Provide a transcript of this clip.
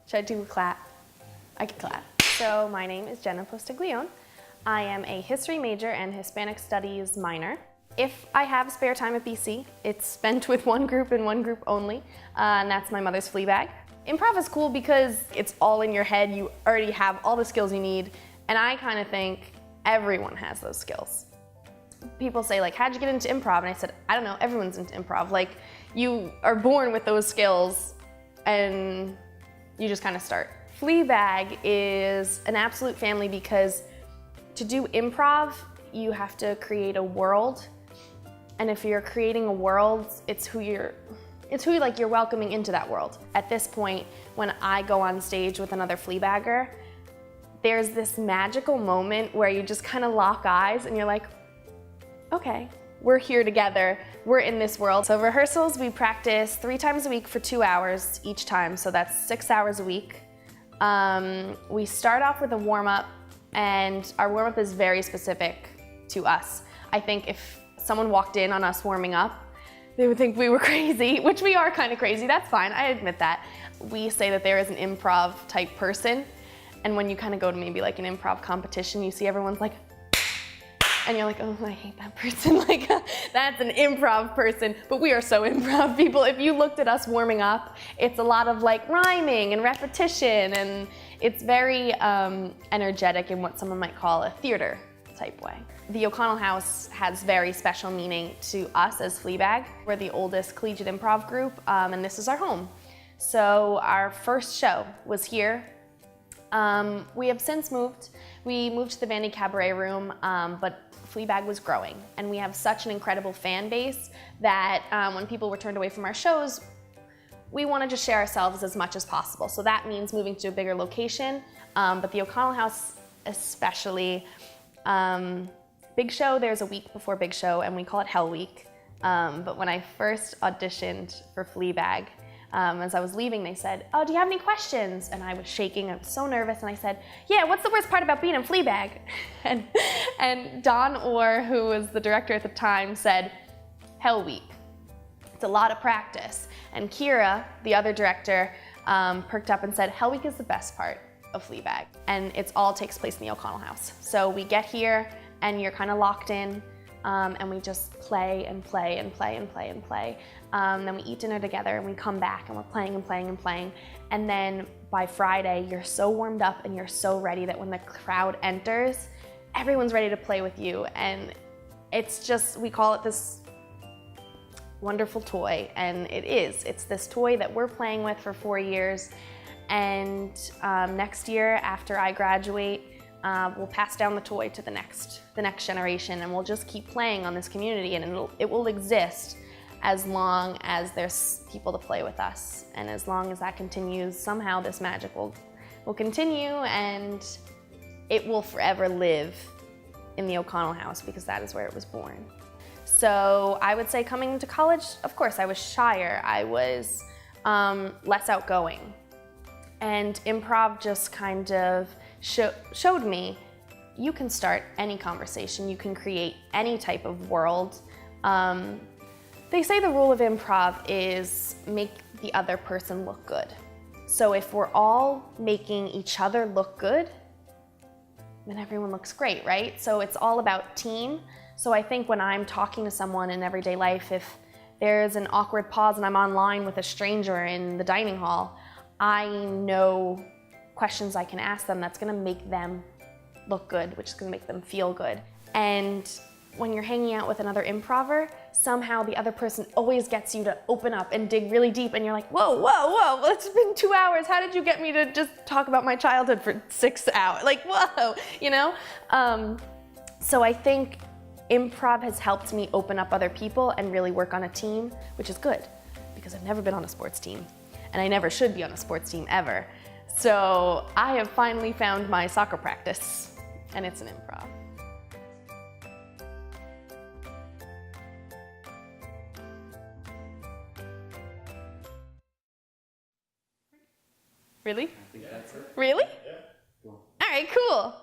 Should I do a clap? I can clap. So my name is Jenna Postiglione. I am a history major and Hispanic studies minor. If I have spare time at BC, it's spent with one group and one group only, and that's my mother's Fleabag. Improv is cool because it's all in your head. You already have all the skills you need, and I kind of think everyone has those skills. People say, like, how'd you get into improv? And I said, I don't know, everyone's into improv. Like, you are born with those skills, and you just kind of start. Fleabag is an absolute family because to do improv, you have to create a world. And if you're creating a world, it's who you're welcoming into that world. At this point, when I go on stage with another Fleabagger, there's this magical moment where you just kind of lock eyes and you're like, okay, we're here together, we're in this world. So rehearsals, we practice 3 times a week for 2 hours each time, so that's 6 hours a week. We start off with a warm-up, and our warm-up is very specific to us. I think if someone walked in on us warming up, they would think we were crazy, which we are kind of crazy, that's fine, I admit that. We say that there is an improv type person, and when you kind of go to maybe like an improv competition, you see everyone's like, and you're like, oh, I hate that person. Like, that's an improv person. But we are so improv people. If you looked at us warming up, it's a lot of like rhyming and repetition, and it's very energetic in what someone might call a theater type way. The O'Connell House has very special meaning to us as Fleabag. We're the oldest collegiate improv group, and this is our home. So our first show was here. We have since moved. We moved to the Vandy Cabaret Room, but Fleabag was growing, and we have such an incredible fan base that when people were turned away from our shows, we wanted to share ourselves as much as possible. So that means moving to a bigger location, but the O'Connell House especially, Big Show, there's a week before Big Show, and we call it Hell Week. But when I first auditioned for Fleabag, as I was leaving, they said, oh, do you have any questions? And I was shaking, I was so nervous, and I said, yeah, what's the worst part about being in Fleabag? And Don Orr, who was the director at the time, said, Hell Week. It's a lot of practice. And Kira, the other director, perked up and said, Hell Week is the best part of Fleabag. And it all takes place in the O'Connell House. So we get here, and you're kind of locked in, and we just play and play and play and play and play. Then we eat dinner together, and we come back, and we're playing and playing and playing. And then by Friday, you're so warmed up and you're so ready that when the crowd enters, everyone's ready to play with you. And it's just, we call it this wonderful toy, and it is. It's this toy that we're playing with for 4 years. And next year, after I graduate, we'll pass down the toy to the next generation, and we'll just keep playing on this community, and it will exist as long as there's people to play with us. And as long as that continues, somehow this magic will continue, and it will forever live in the O'Connell House because that is where it was born. So I would say coming to college, of course, I was shyer. I was less outgoing. And improv just kind of showed me you can start any conversation, you can create any type of world. They say the rule of improv is make the other person look good. So if we're all making each other look good, then everyone looks great, right? So it's all about team. So I think when I'm talking to someone in everyday life, if there's an awkward pause and I'm online with a stranger in the dining hall, I know questions I can ask them that's gonna make them look good, which is gonna make them feel good. And when you're hanging out with another improver, somehow the other person always gets you to open up and dig really deep, and you're like, whoa, whoa, whoa, well, it's been 2 hours. How did you get me to just talk about my childhood for 6 hours? Like, whoa, you know? So I think improv has helped me open up other people and really work on a team, which is good, because I've never been on a sports team, and I never should be on a sports team ever. So I have finally found my soccer practice, and it's an improv. Really? I think that's it. Really? Yeah. Cool. All right, cool.